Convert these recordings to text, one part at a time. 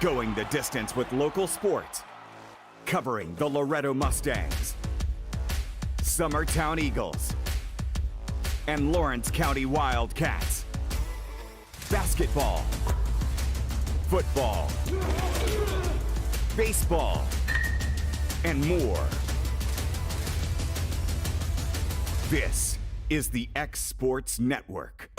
Going the distance with local sports. Covering the Loretto Mustangs, Summertown Eagles, and Lawrence County Wildcats. Basketball, football, baseball, and more. This is the X Sports Network.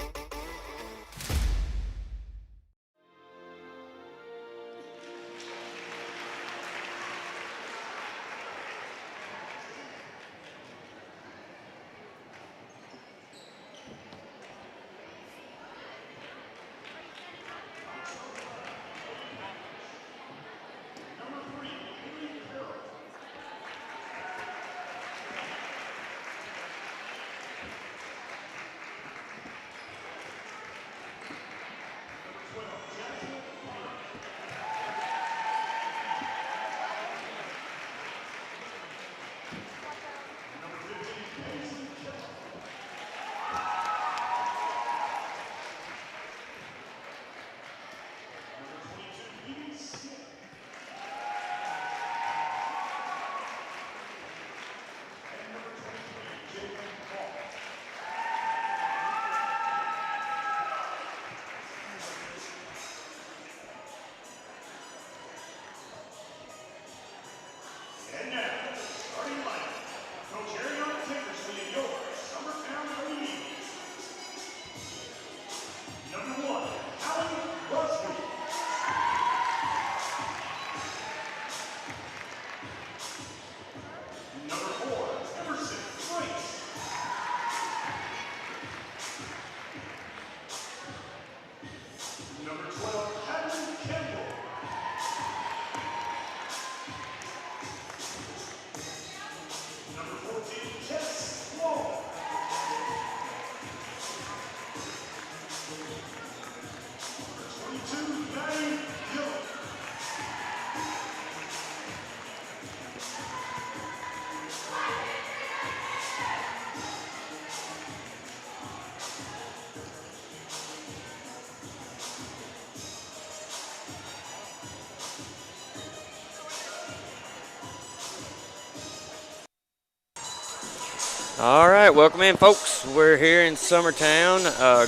All right, welcome in, folks. We're here in Summertown.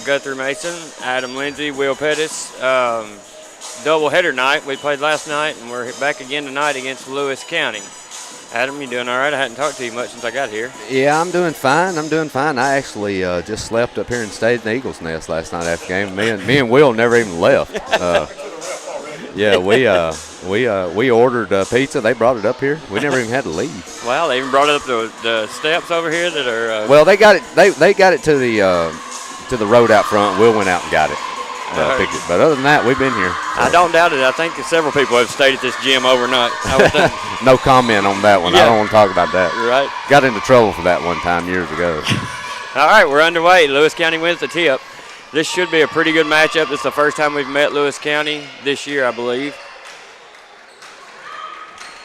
Guthrie Mason, Adam Lindsay, Will Pettis. Doubleheader night. We played last night, and we're back again tonight against Lewis County. Adam, you doing all right? I hadn't talked to you much since I got here. Yeah, I'm doing fine. I actually just slept up here and stayed in the Eagles' Nest last night after the game. Me and Will never even left. Yeah, we ordered pizza. They brought it up here. We never even had to leave. Well, they even brought it up to the steps over here that are. Well, they got it. They got it to the road out front. Will went out and got it. Picked it. But other than that, we've been here. So. I don't doubt it. I think several people have stayed at this gym overnight. No comment on that one. Yeah. I don't want to talk about that. Right. Got into trouble for that one time years ago. All right, we're underway. Lewis County wins the tip. This should be a pretty good matchup. This is the first time we've met Lewis County this year, I believe.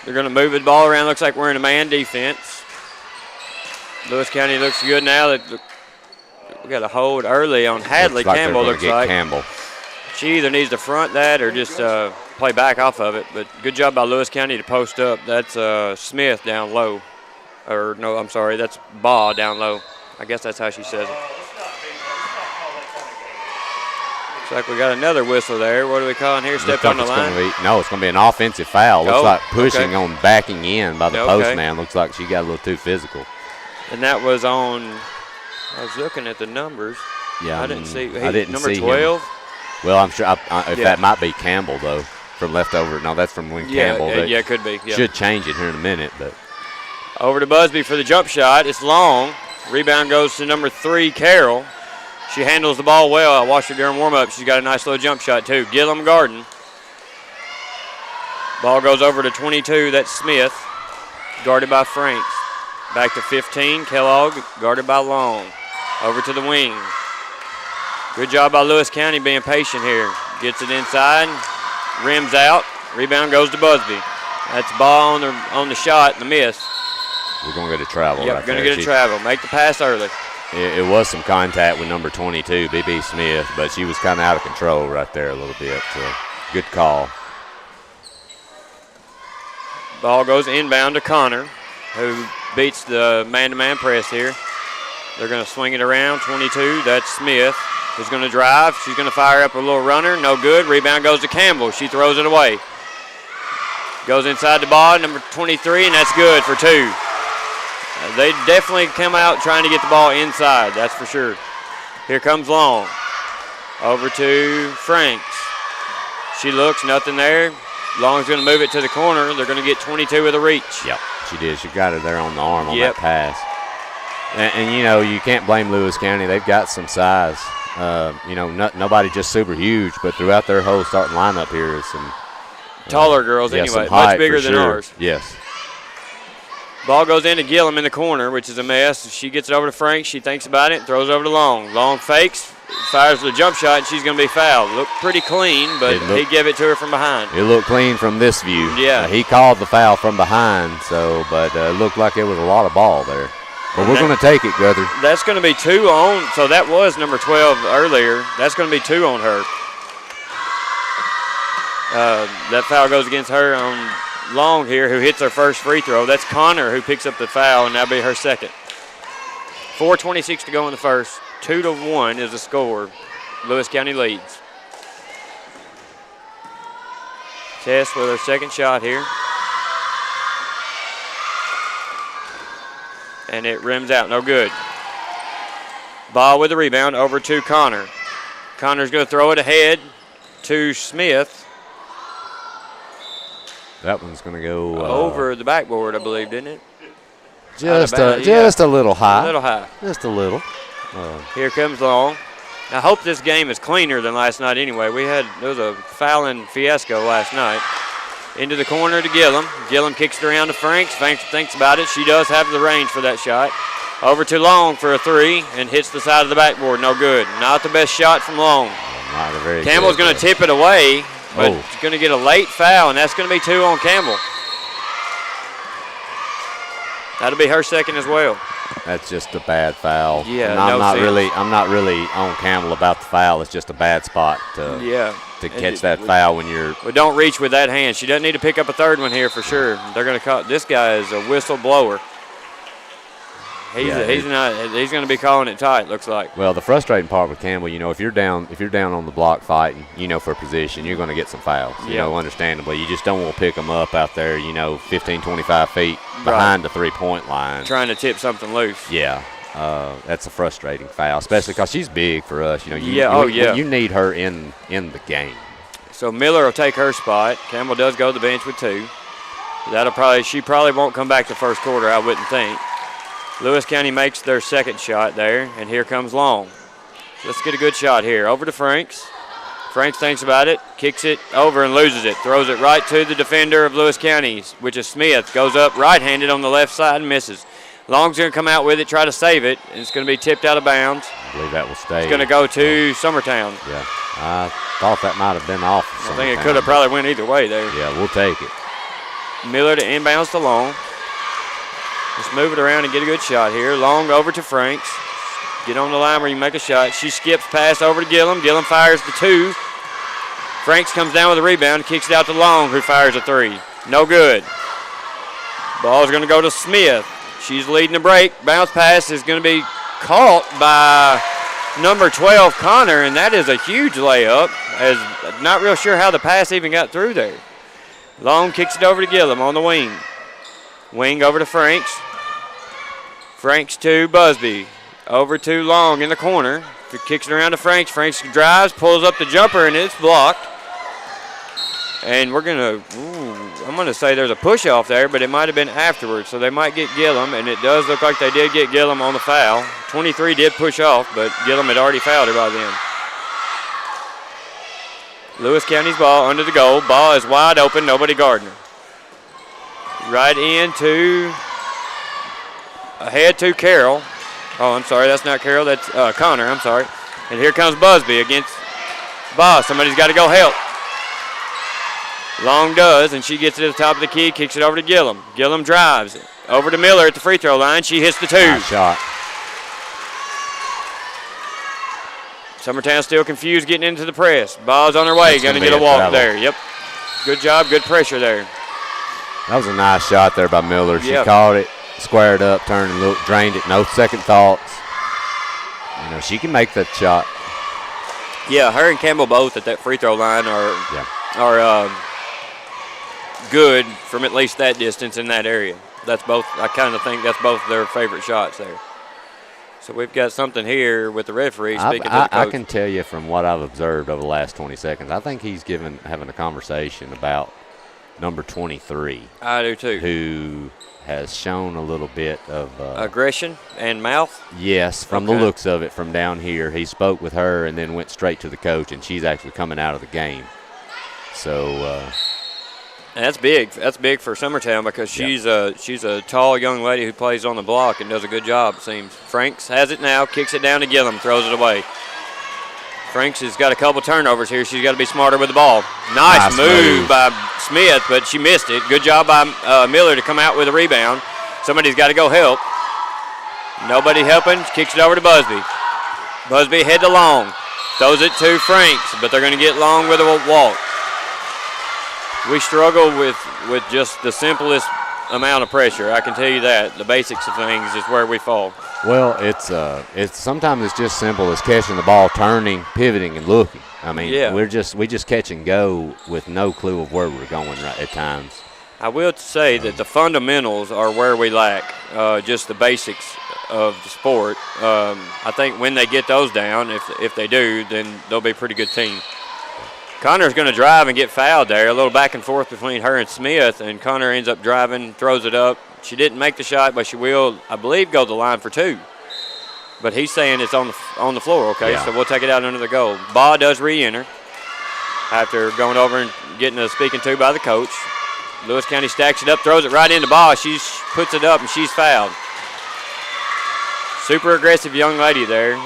They're going to move the ball around. Looks like we're in a man defense. Lewis County looks good now. We got a hold early on Hadley. Campbell looks like. Campbell. She either needs to front that or just play back off of it. But good job by Lewis County to post up. That's Smith down low. Or no, I'm sorry, that's Baugh down low. I guess that's how she says it. Looks like we got another whistle there. What are we calling here? Stepped on the line? It's going to be an offensive foul. Looks like pushing on backing in by the postman. Looks like she got a little too physical. And that was on, I was looking at the numbers. Yeah, I didn't see. I didn't number see 12? Him. Well, I'm sure that might be Campbell, though, from leftover. No, that's from Wayne Campbell. Yeah, it could be. Yeah. Should change it here in a minute. But over to Busby for the jump shot. It's long. Rebound goes to number 3, Carroll. She handles the ball well. I watched her during warm-up. She's got a nice little jump shot, too. Gillum Garden. Ball goes over to 22. That's Smith, guarded by Franks. Back to 15. Kellogg, guarded by Long. Over to the wing. Good job by Lewis County being patient here. Gets it inside. Rims out. Rebound goes to Busby. That's ball on the shot and the miss. We're going to get a travel right there. Going to get a travel. Make the pass early. It was some contact with number 22, B.B. Smith, but she was kind of out of control right there a little bit. So good call. Ball goes inbound to Connor, who beats the man-to-man press here. They're going to swing it around. 22, that's Smith, who's going to drive. She's going to fire up a little runner. No good. Rebound goes to Campbell. She throws it away. Goes inside the ball, number 23, and that's good for 2. They definitely come out trying to get the ball inside, that's for sure. Here comes Long. Over to Franks. She looks, nothing there. Long's going to move it to the corner. They're going to get 22 with a reach. Yep, she did. She got her there on the arm on that pass. And, you know, you can't blame Lewis County. They've got some size. You know, nobody just super huge, but throughout their whole starting lineup here is some taller girls anyway, much bigger than ours. Yes. Ball goes into Gillum in the corner, which is a mess. She gets it over to Frank. She thinks about it, throws over to Long. Long fakes, fires the jump shot, and she's going to be fouled. Looked pretty clean, but he gave it to her from behind. It looked clean from this view. Yeah. He called the foul from behind, so but it looked like it was a lot of ball there. But we're going to take it, Guthrie. That's going to be 2 on. So that was number 12 earlier. That's going to be 2 on her. That foul goes against her on Long here, who hits her first free throw. That's Connor who picks up the foul, and that'll be her second. 4:26 to go in the first. 2-1 is the score. Lewis County leads. Tess with her second shot here. And it rims out, no good. Ball with the rebound over to Connor. Connor's going to throw it ahead to Smith. That one's going to go over the backboard, I believe, didn't it? Just a little high. A little high. Just a little. Here comes Long. I hope this game is cleaner than last night anyway. There was a fouling fiasco last night. Into the corner to Gillum. Gillum kicks it around to Franks. Franks thinks about it. She does have the range for that shot. Over to Long for a 3 and hits the side of the backboard. No good. Not the best shot from Long. Not a very Campbell's going to tip it away, but she's going to get a late foul, and that's going to be 2 on Campbell. That'll be her second as well. That's just a bad foul. Yeah, I'm not really on Campbell about the foul. It's just a bad spot to catch that foul when you're. But don't reach with that hand. She doesn't need to pick up a third one here for sure. They're going to call. This guy is a whistle blower. He's going to be calling it tight. Looks like. Well, the frustrating part with Campbell, you know, if you're down on the block fighting, you know, for position, you're going to get some fouls. You know, understandably, you just don't want to pick them up out there. You know, 15, 25 feet behind the 3-point line, trying to tip something loose. Yeah, that's a frustrating foul, especially because she's big for us. You know, you need her in the game. So Miller will take her spot. Campbell does go to the bench with 2. She probably won't come back the first quarter, I wouldn't think. Lewis County makes their second shot there, and here comes Long. Let's get a good shot here. Over to Franks. Franks thinks about it, kicks it over and loses it. Throws it right to the defender of Lewis County, which is Smith. Goes up right-handed on the left side and misses. Long's going to come out with it, try to save it, and it's going to be tipped out of bounds. I believe that will stay. It's going to go to Summertown. Yeah, I thought that might have been off. I think it could have probably went either way there. Yeah, we'll take it. Miller to inbounds to Long. Let's move it around and get a good shot here. Long over to Franks. Get on the line where you make a shot. She skips pass over to Gillum. Gillum fires the 2. Franks comes down with a rebound, kicks it out to Long, who fires a 3. No good. Ball's going to go to Smith. She's leading the break. Bounce pass is going to be caught by number 12, Connor, and that is a huge layup. Not real sure how the pass even got through there. Long kicks it over to Gillum on the wing. Wing over to Franks. Franks to Busby. Over to Long in the corner. Kicks it around to Franks. Franks drives, pulls up the jumper, and it's blocked. And we're going to, I'm going to say there's a push-off there, but it might have been afterwards. So they might get Gillum, and it does look like they did get Gillum on the foul. 23 did push off, but Gillum had already fouled her by then. Lewis County's ball under the goal. Ball is wide open, nobody guarding her. Right into, ahead to Carroll. Oh, I'm sorry, that's not Carroll, that's Connor, I'm sorry. And here comes Busby against Boss. Somebody's got to go help. Long does, and she gets it at the top of the key, kicks it over to Gillum. Gillum drives it over to Miller at the free throw line. She hits the 2. Nice shot. Summertown still confused getting into the press. Ball's on her way, going to get a walk there. Yep. Good job, good pressure there. That was a nice shot there by Miller. She Yeah. caught it, squared up, turned and looked, drained it. No second thoughts. You know, she can make that shot. Yeah, her and Campbell both at that free throw line are good from at least that distance in that area. That's both. I kind of think that's both their favorite shots there. So we've got something here with the referee speaking to the coach. I can tell you from what I've observed over the last 20 seconds, I think he's having a conversation about number 23. I do too. Who has shown a little bit of aggression and mouth? Yes, from the looks of it from down here. He spoke with her and then went straight to the coach, and she's actually coming out of the game. So and that's big. That's big for Summertown because she's a tall young lady who plays on the block and does a good job, it seems. Franks has it now, kicks it down to Gillum, throws it away. Franks has got a couple turnovers here. She's got to be smarter with the ball. Nice move by Smith, but she missed it. Good job by Miller to come out with a rebound. Somebody's got to go help. Nobody helping. Kicks it over to Busby. Busby head to Long. Throws it to Franks, but they're going to get Long with a walk. We struggle with just the simplest amount of pressure. I can tell you that. The basics of things is where we fall. Well, it's sometimes it's just simple as catching the ball, turning, pivoting, and looking. I mean, we just catch and go with no clue of where we're going right at times. I will say that the fundamentals are where we lack, just the basics of the sport. I think when they get those down, if they do, then they'll be a pretty good team. Connor's going to drive and get fouled there. A little back and forth between her and Smith, and Connor ends up driving, throws it up. She didn't make the shot, but she will, I believe, go to the line for two. But he's saying it's on the floor, okay? Yeah. So we'll take it out under the goal. Baugh does re-enter after going over and getting a speaking to by the coach. Lewis County stacks it up, throws it right into Baugh. She puts it up, and she's fouled. Super aggressive young lady there.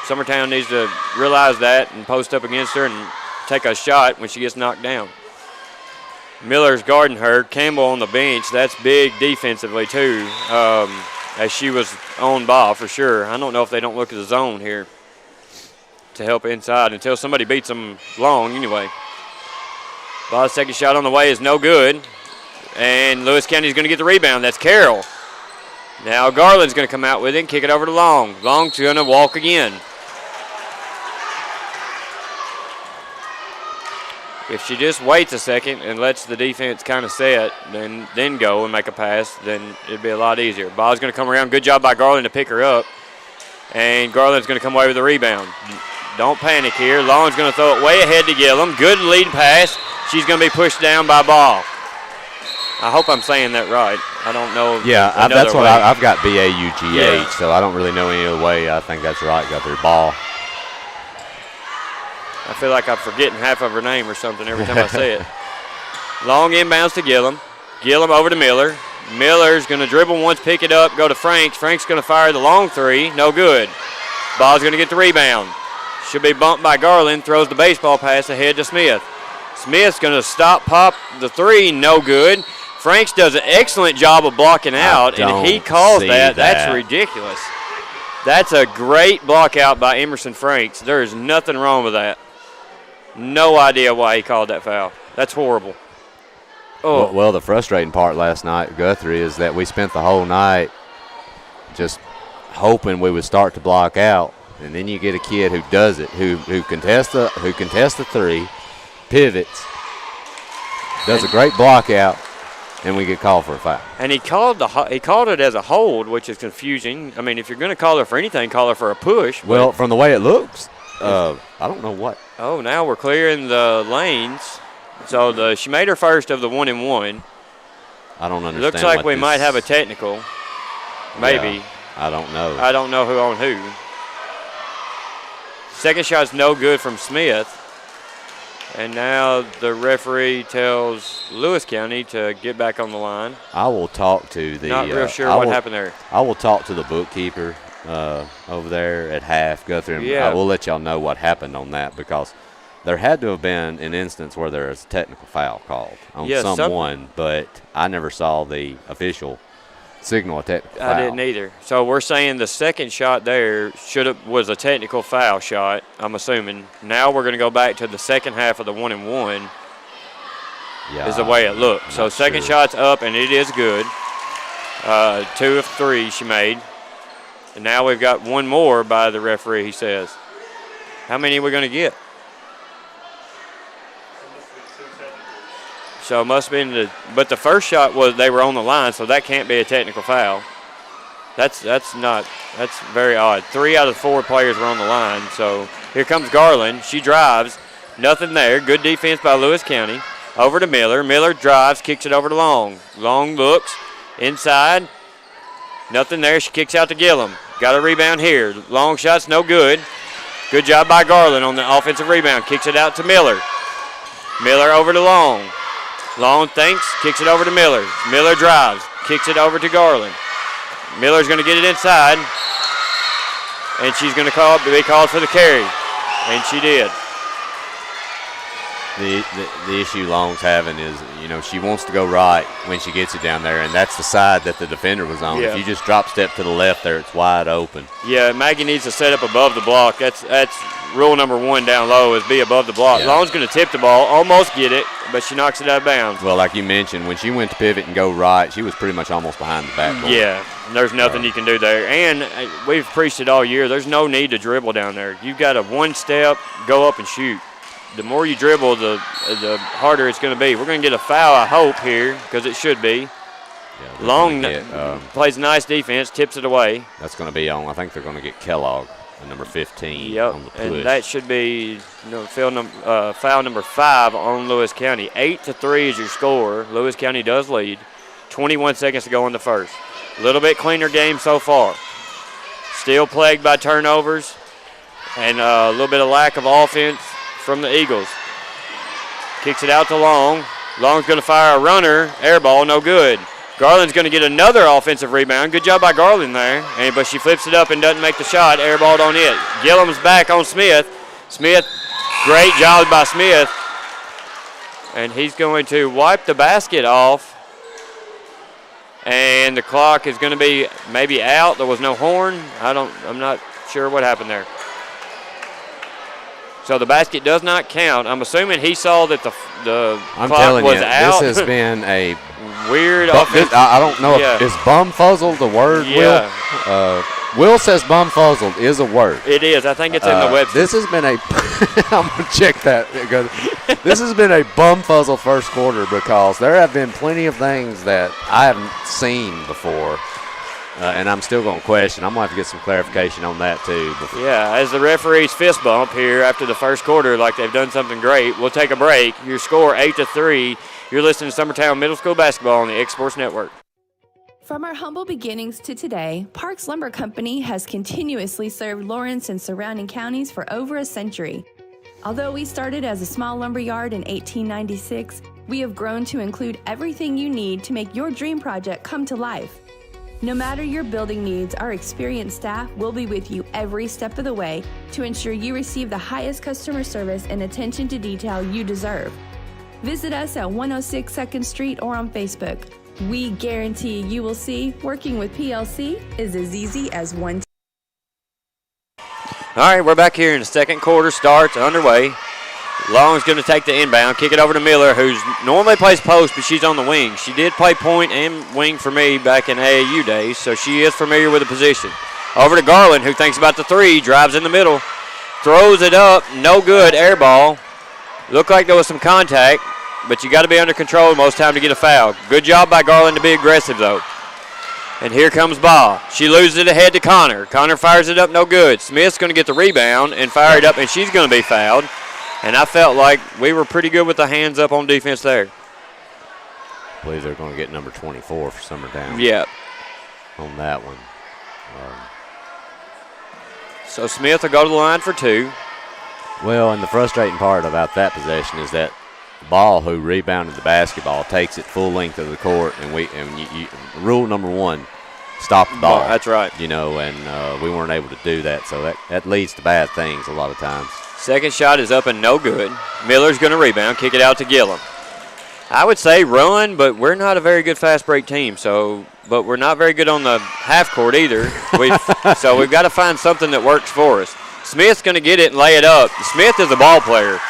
Summertown needs to realize that and post up against her and take a shot when she gets knocked down. Miller's guarding her. Campbell on the bench. That's big defensively, too, as she was on Baugh for sure. I don't know if they don't look at the zone here to help inside until somebody beats them long anyway. Baugh's second shot on the way is no good, and Lewis County's going to get the rebound. That's Carroll. Now Garland's going to come out with it and kick it over to Long. Long's going to walk again. If she just waits a second and lets the defense kind of set, then go and make a pass, then it'd be a lot easier. Ball's going to come around. Good job by Garland to pick her up. And Garland's going to come away with the rebound. Don't panic here. Long's going to throw it way ahead to Gillum. Good lead pass. She's going to be pushed down by Baugh. I hope I'm saying that right. I don't know. Yeah, that's what I've got B-A-U-G-H, so I don't really know any other way. I think that's right. Got their Baugh. I feel like I'm forgetting half of her name or something every time I say it. Long inbounds to Gillum. Gillum over to Miller. Miller's going to dribble once, pick it up, go to Franks. Franks going to fire the long three. No good. Ball's going to get the rebound. Should be bumped by Garland. Throws the baseball pass ahead to Smith. Smith's going to stop, pop the three. No good. Franks does an excellent job of blocking out, and he calls that. That's ridiculous. That's a great block out by Emerson Franks. There is nothing wrong with that. No idea why he called that foul. That's horrible. Oh. Well, the frustrating part last night, Guthrie, is that we spent the whole night just hoping we would start to block out, and then you get a kid who does it, who contests the three, pivots, does a great block out, and we get called for a foul. And he called it as a hold, which is confusing. I mean, if you're going to call her for anything, call her for a push. Well, from the way it looks, I don't know what. Oh, now we're clearing the lanes. So she made her first of the 1-and-1. I don't understand. Looks like we might have a technical. Maybe. Yeah, I don't know. I don't know who on who. Second shot's no good from Smith. And now the referee tells Lewis County to get back on the line. I will talk to the. Not real sure what happened there. I will talk to the bookkeeper over there at half. Go through. Yeah. I will let y'all know what happened on that, because there had to have been an instance where there was a technical foul called on someone, but I never saw the official signal a technical foul. I didn't either. So we're saying the second shot there was a technical foul shot, I'm assuming. Now we're going to go back to the second half of the 1-and-1. is the way it looked. So second shot's up, and it is good. 2 of 3 she made. And now we've got one more by the referee, he says. How many are we going to get? So it must have been but the first shot they were on the line, so that can't be a technical foul. That's very odd. 3 out of 4 players were on the line. So here comes Garland. She drives. Nothing there. Good defense by Lewis County. Over to Miller. Miller drives, kicks it over to Long. Long looks inside. Nothing there. She kicks out to Gillum. Got a rebound here. Long shot's no good. Good job by Garland on the offensive rebound. Kicks it out to Miller. Miller over to Long. Long thinks, kicks it over to Miller. Miller drives, kicks it over to Garland. Miller's going to get it inside, and she's going to be called for the carry, and she did. The issue Long's having is, she wants to go right when she gets it down there, and that's the side that the defender was on. Yeah. If you just drop step to the left there, it's wide open. Yeah, Maggie needs to set up above the block. That's rule number 1 down low is be above the block. Yeah. Long's going to tip the ball, almost get it, but she knocks it out of bounds. Well, like you mentioned, when she went to pivot and go right, she was pretty much almost behind the backboard. Yeah, there's nothing you can do there. And we've preached it all year. There's no need to dribble down there. You've got to one step, go up and shoot. The more you dribble, the harder it's going to be. We're going to get a foul, I hope, here, because it should be. Yeah, Long plays nice defense, tips it away. That's going to be on. I think they're going to get Kellogg, number 15, yep. on the push. And that should be foul number 5 on Lewis County. 8-3 is your score. Lewis County does lead. 21 seconds to go in the first. A little bit cleaner game so far. Still plagued by turnovers and a little bit of lack of offense from the Eagles. Kicks it out to Long. Long's going to fire a runner. Air ball, no good. Garland's going to get another offensive rebound. Good job by Garland there. But she flips it up and doesn't make the shot. Air balled on it. Gillum's back on Smith. Smith, great job by Smith. And he's going to wipe the basket off. And the clock is going to be maybe out. There was no horn. I'm not sure what happened there. So the basket does not count. I'm assuming he saw that the clock was out. This has been a weird offense. I don't know if is bumfuzzled the word, yeah. Will? Will says bumfuzzled is a word. It is. I think it's in the website. This has been a I'm going to check that. This has been a bumfuzzle first quarter because there have been plenty of things that I haven't seen before. And I'm still going to question. I'm going to have to get some clarification on that, too. Yeah, as the referees fist bump here after the first quarter, like they've done something great. We'll take a break. Your score, 8-3. You're listening to Summertown Middle School Basketball on the X Sports Network. From our humble beginnings to today, Parks Lumber Company has continuously served Lawrence and surrounding counties for over a century. Although we started as a small lumber yard in 1896, we have grown to include everything you need to make your dream project come to life. No matter your building needs, our experienced staff will be with you every step of the way to ensure you receive the highest customer service and attention to detail you deserve. Visit us at 106 2nd Street or on Facebook. We guarantee you will see working with PLC is as easy as one. All right, we're back here in the second quarter. Starts underway. Long's going to take the inbound, kick it over to Miller, who normally plays post, but she's on the wing. She did play point and wing for me back in AAU days, so she is familiar with the position. Over to Garland, who thinks about the three, drives in the middle, throws it up, no good, air ball. Looked like there was some contact, but you got to be under control most time to get a foul. Good job by Garland to be aggressive, though. And here comes Baugh. She loses it ahead to Connor. Connor fires it up, no good. Smith's going to get the rebound and fire it up, and she's going to be fouled. And I felt like we were pretty good with the hands up on defense there. I believe they're going to get number 24 for Summertown. Yeah. On that one. So Smith will go to the line for 2. Well, and the frustrating part about that possession is that Ball, who rebounded the basketball, takes it full length of the court, and rule number 1, stop the ball. That's right. And we weren't able to do that, so that leads to bad things a lot of times. Second shot is up and no good. Miller's going to rebound, kick it out to Gillum. I would say run, but we're not a very good fast break team, but we're not very good on the half court either. So we've got to find something that works for us. Smith's going to get it and lay it up. Smith is a ball player.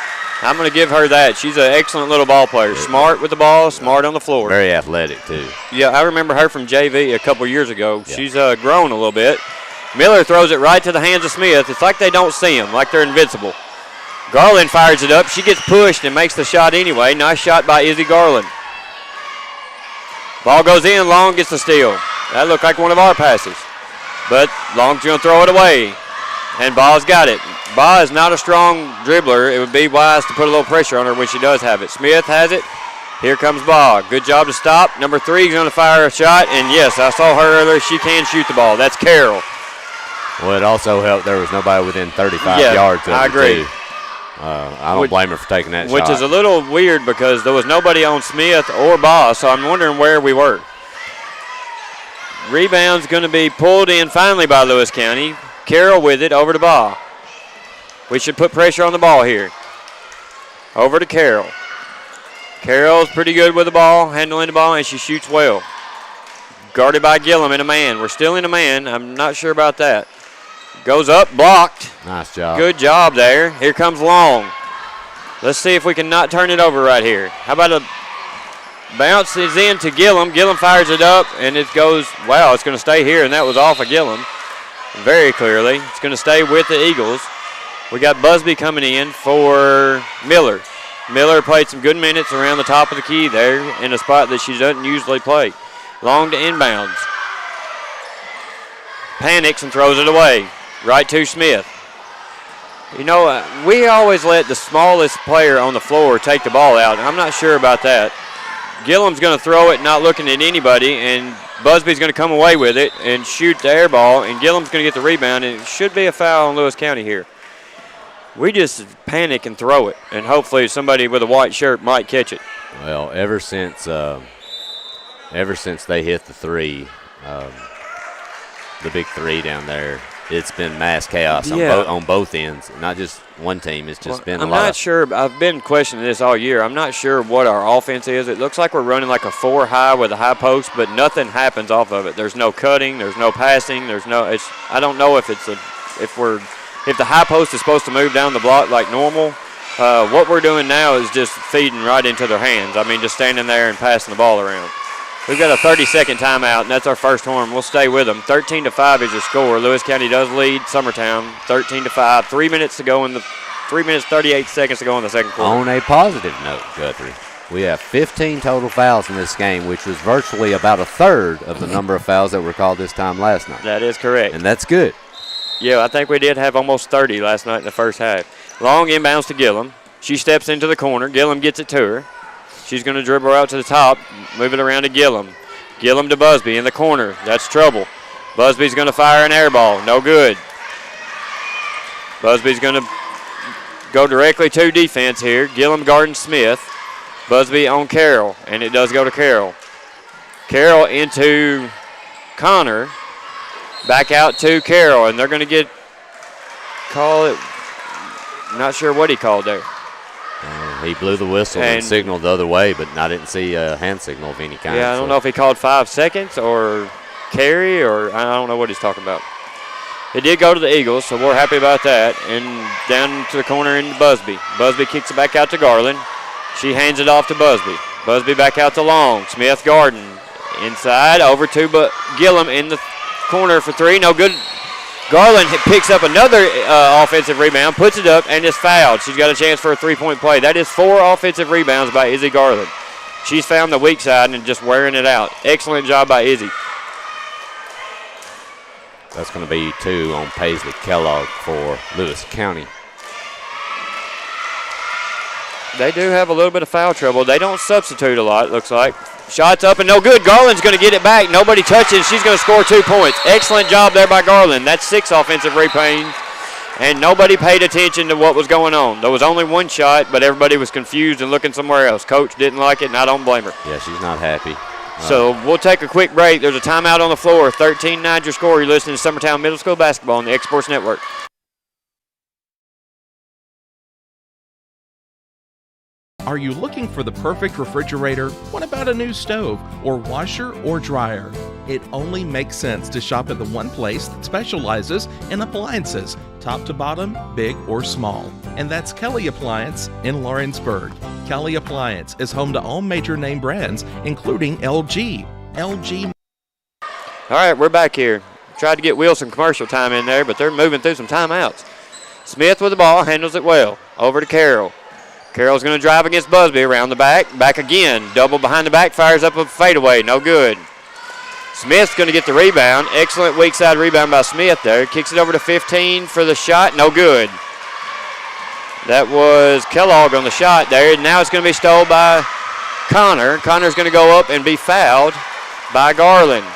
I'm going to give her that. She's an excellent little ball player. Smart with the ball, smart on the floor. Very athletic, too. Yeah, I remember her from JV a couple years ago. Yeah. She's grown a little bit. Miller throws it right to the hands of Smith. It's like they don't see him, like they're invincible. Garland fires it up. She gets pushed and makes the shot anyway. Nice shot by Izzy Garland. Ball goes in. Long gets the steal. That looked like one of our passes. But Long's going to throw it away. And Ball's got it. Ball is not a strong dribbler. It would be wise to put a little pressure on her when she does have it. Smith has it. Here comes Ball. Good job to stop. Number 3 is going to fire a shot. And, yes, I saw her earlier. She can shoot the ball. That's Carroll. Well, it also helped there was nobody within 35 yards of I agree. Too. I don't blame her for taking that shot. Which is a little weird because there was nobody on Smith or Ball, so I'm wondering where we were. Rebound's going to be pulled in finally by Lewis County. Carroll with it over to Ball. We should put pressure on the ball here. Over to Carroll. Carroll's pretty good with the ball, handling the ball, and she shoots well. Guarded by Gillum in a man. We're still in a man. I'm not sure about that. Goes up, blocked. Nice job. Good job there. Here comes Long. Let's see if we can not turn it over right here. How about a bounce is in to Gillum. Gillum fires it up, and it goes, wow, it's going to stay here, and that was off of Gillum very clearly. It's going to stay with the Eagles. We got Busby coming in for Miller. Miller played some good minutes around the top of the key there in a spot that she doesn't usually play. Long to inbounds. Panics and throws it away. Right to Smith. You know, we always let the smallest player on the floor take the ball out. I'm not sure about that. Gillum's going to throw it, not looking at anybody, and Busby's going to come away with it and shoot the air ball, and Gillum's going to get the rebound, and it should be a foul on Lewis County here. We just panic and throw it, and hopefully somebody with a white shirt might catch it. Well, ever since they hit the three, the big three down there, it's been mass chaos on both ends. Not just one team. It's just been a lot. I'm not sure. I've been questioning this all year. I'm not sure what our offense is. It looks like we're running like a 4 high with a high post, but nothing happens off of it. There's no cutting. There's no passing. There's no. I don't know if the high post is supposed to move down the block like normal. What we're doing now is just feeding right into their hands. I mean, just standing there and passing the ball around. We've got a 30-second timeout, and that's our first horn. We'll stay with them. 13-5 is your score. Lewis County does lead Summertown 13-5. 3 minutes to go 3 minutes 38 seconds to go in the second quarter. On a positive note, Guthrie, we have 15 total fouls in this game, which was virtually about a third of the number of fouls that were called this time last night. That is correct. And that's good. Yeah, I think we did have almost 30 last night in the first half. Long inbounds to Gillum. She steps into the corner. Gillum gets it to her. She's going to dribble out to the top, move it around to Gillum. Gillum to Busby in the corner. That's trouble. Busby's going to fire an air ball. No good. Busby's going to go directly to defense here. Gillum guarding Smith. Busby on Carroll, and it does go to Carroll. Carroll into Connor. Back out to Carroll, and they're going to call it. Not sure what he called there. He blew the whistle and signaled the other way, but I didn't see a hand signal of any kind. Yeah, I don't know if he called 5 seconds or carry, or I don't know what he's talking about. It did go to the Eagles, so we're happy about that. And down to the corner into Busby. Busby kicks it back out to Garland. She hands it off to Busby. Busby back out to Long. Smith Garden inside, over to Gillum in the corner for 3. No good. Garland picks up another offensive rebound, puts it up, and is fouled. She's got a chance for a 3-point play. That is 4 offensive rebounds by Izzy Garland. She's found the weak side and just wearing it out. Excellent job by Izzy. That's going to be 2 on Paisley Kellogg for Lewis County. They do have a little bit of foul trouble. They don't substitute a lot, it looks like. Shots up and no good. Garland's going to get it back. Nobody touches. She's going to score 2 points. Excellent job there by Garland. That's 6 offensive rebounds. And nobody paid attention to what was going on. There was only 1 shot, but everybody was confused and looking somewhere else. Coach didn't like it, and I don't blame her. Yeah, she's not happy. So we'll take a quick break. There's a timeout on the floor. 13-9 your score. You're listening to Summertown Middle School Basketball on the X Sports Network. Are you looking for the perfect refrigerator? What about a new stove or washer or dryer? It only makes sense to shop at the one place that specializes in appliances, top to bottom, big or small. And that's Kelly Appliance in Lawrenceburg. Kelly Appliance is home to all major name brands, including LG. LG. All right, we're back here. Tried to get Wilson commercial time in there, but they're moving through some timeouts. Smith with the ball, handles it well. Over to Carroll. Carroll's going to drive against Busby around the back. Back again. Double behind the back, fires up a fadeaway. No good. Smith's going to get the rebound. Excellent weak side rebound by Smith there. Kicks it over to 15 for the shot. No good. That was Kellogg on the shot there. And now it's going to be stolen by Connor. Connor's going to go up and be fouled by Garland.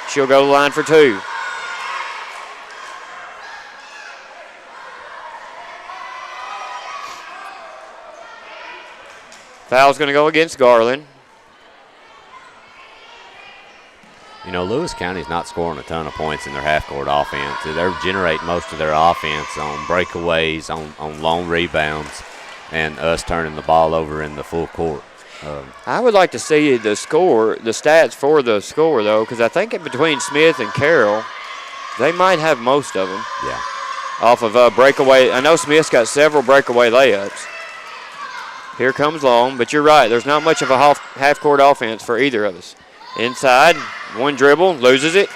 She'll go to the line for 2. Foul's going to go against Garland. You know, Lewis County's not scoring a ton of points in their half-court offense. They're generating most of their offense on breakaways, on long rebounds, and us turning the ball over in the full court. I would like to see the stats for the score, though, because I think between Smith and Carroll, they might have most of them. Yeah. Off of breakaway. I know Smith's got several breakaway layups. Here comes Long, but you're right. There's not much of a half-court offense for either of us. Inside, one dribble, loses it.